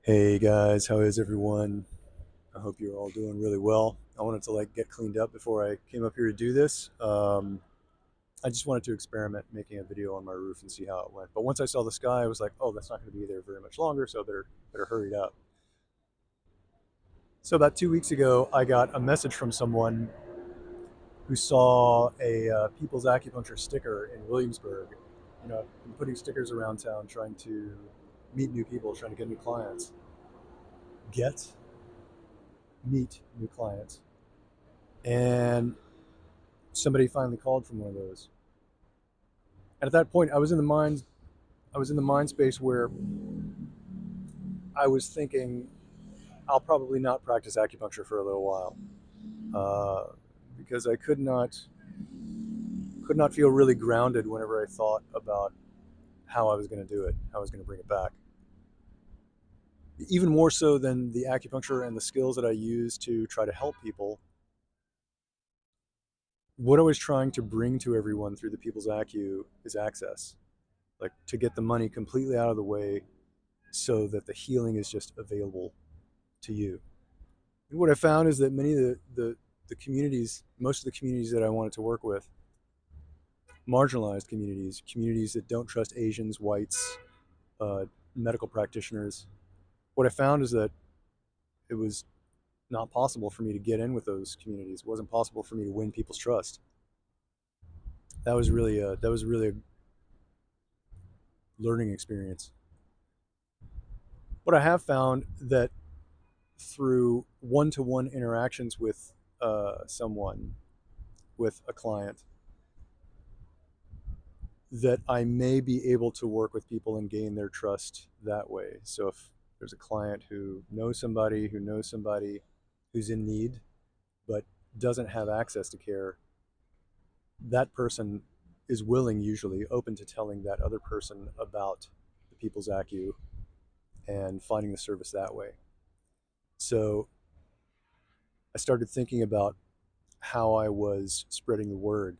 Hey guys, how is everyone? I hope you're all doing really well. I wanted to get cleaned up before I came up here to do this. I just wanted to experiment making a video on my roof and see how it went. But once I saw the sky, I was like, oh, that's not going to be there very much longer, so better hurry it up. So about 2 weeks ago, I got a message from someone who saw a People's Acupuncture sticker in Williamsburg. I'm putting stickers around town, trying to meet new people, trying to get new clients. Get meet new clients. And somebody finally called from one of those. And at that point, I was in the mind space where I was thinking I'll probably not practice acupuncture for a little while because I could not feel really grounded whenever I thought about how I was going to do it, how I was going to bring it back. Even more so than the acupuncture and the skills that I use to try to help people, what I was trying to bring to everyone through the People's Acu is access, like to get the money completely out of the way so that the healing is just available to you. And what I found is that many of the communities, most of the communities that I wanted to work with, marginalized communities, communities that don't trust Asians, whites, uh, medical practitioners, what I found is that it was not possible for me to get in with those communities. It wasn't possible for me to win people's trust. That was really a learning experience. What I have found that through one-to-one interactions with someone, with a client, that I may be able to work with people and gain their trust that way. So if there's a client who knows somebody who's in need but doesn't have access to care, that person is willing, usually open to telling that other person about the People's Acu and finding the service that way. So I started thinking about how I was spreading the word,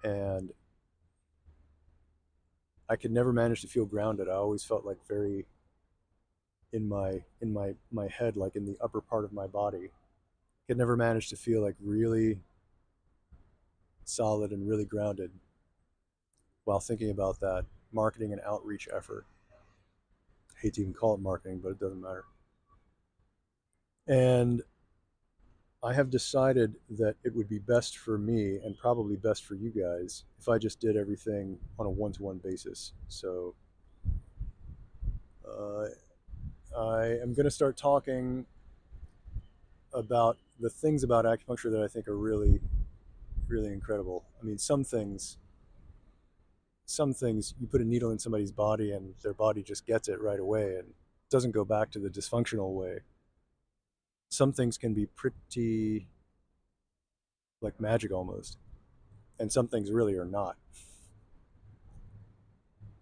and I could never manage to feel grounded. I always felt like very in my head, like in the upper part of my body. I could never manage to feel like really solid and really grounded while thinking about that marketing and outreach effort. I hate to even call it marketing, but it doesn't matter. And I have decided that it would be best for me and probably best for you guys if I just did everything on a one-to-one basis. So uh, I am going to start talking about the things about acupuncture that I think are really, really incredible. I mean, some things you put a needle in somebody's body and their body just gets it right away and doesn't go back to the dysfunctional way. Some things can be pretty like magic almost, and some things really are not.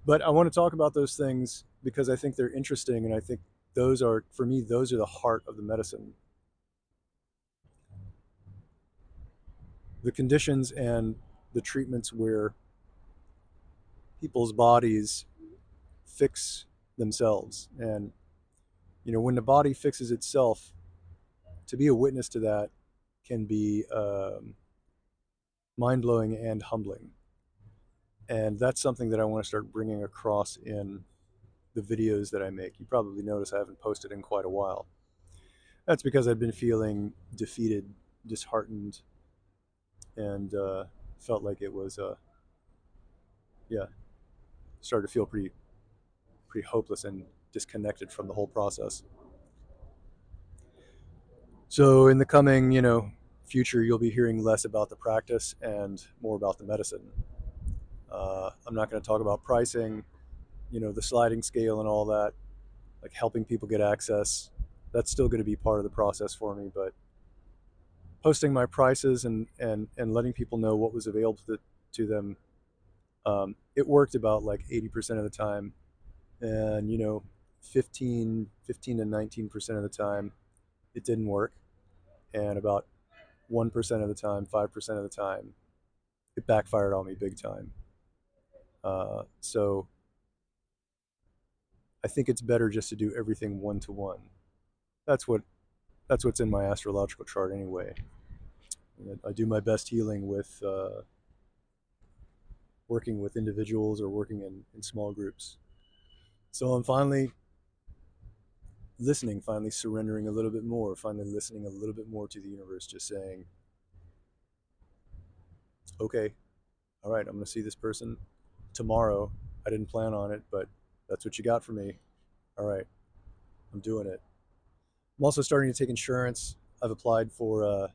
But I want to talk about those things because I think they're interesting, and I think those are, for me, those are the heart of the medicine. The conditions and the treatments where people's bodies fix themselves. And, when the body fixes itself, to be a witness to that can be mind blowing and humbling. And that's something that I want to start bringing across in the videos that I make. You probably notice I haven't posted in quite a while. That's because I've been feeling defeated, disheartened, and felt like it was, yeah, started to feel pretty hopeless and disconnected from the whole process. So in the coming, future, you'll be hearing less about the practice and more about the medicine. I'm not going to talk about pricing, the sliding scale and all that, like helping people get access. That's still going to be part of the process for me, but posting my prices and letting people know what was available to them, it worked about like 80% of the time. And, 15 to 19% of the time, it didn't work. And about 1% of the time, 5% of the time, it backfired on me big time. So I think it's better just to do everything one to one. That's what that's what's in my astrological chart anyway. I do my best healing with working with individuals or working in small groups. So I'm finally listening, finally surrendering a little bit more, finally listening a little bit more to the universe, just saying, okay, all right, I'm going to see this person tomorrow. I didn't plan on it, but that's what you got for me. All right, I'm doing it. I'm also starting to take insurance. I've applied for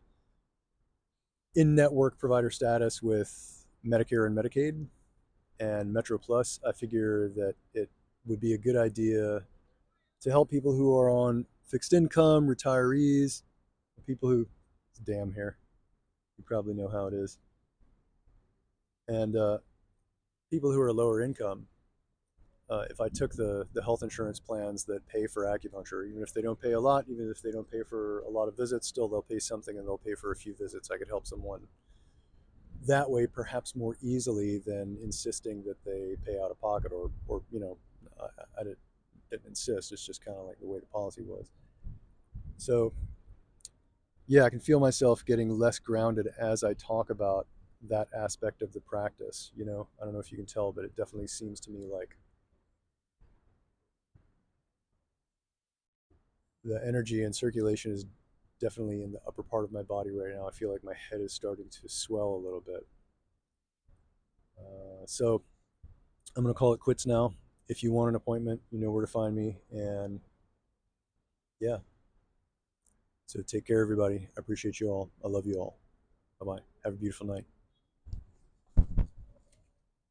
in-network provider status with Medicare and Medicaid and Metro Plus. I figure that it would be a good idea to help people who are on fixed income, retirees, people who, it's damn here, you probably know how it is, and people who are lower income. If I took the health insurance plans that pay for acupuncture, even if they don't pay a lot, even if they don't pay for a lot of visits, still they'll pay something and they'll pay for a few visits. I could help someone that way perhaps more easily than insisting that they pay out of pocket or I didn't insist. It's just kind of like the way the policy was. So yeah, I can feel myself getting less grounded as I talk about that aspect of the practice. I don't know if you can tell, but it definitely seems to me like the energy and circulation is definitely in the upper part of my body right now. I feel like my head is starting to swell a little bit. So I'm going to call it quits now. If you want an appointment, you know where to find me. And yeah, so take care, everybody. I appreciate you all. I love you all. Bye bye. Have a beautiful night.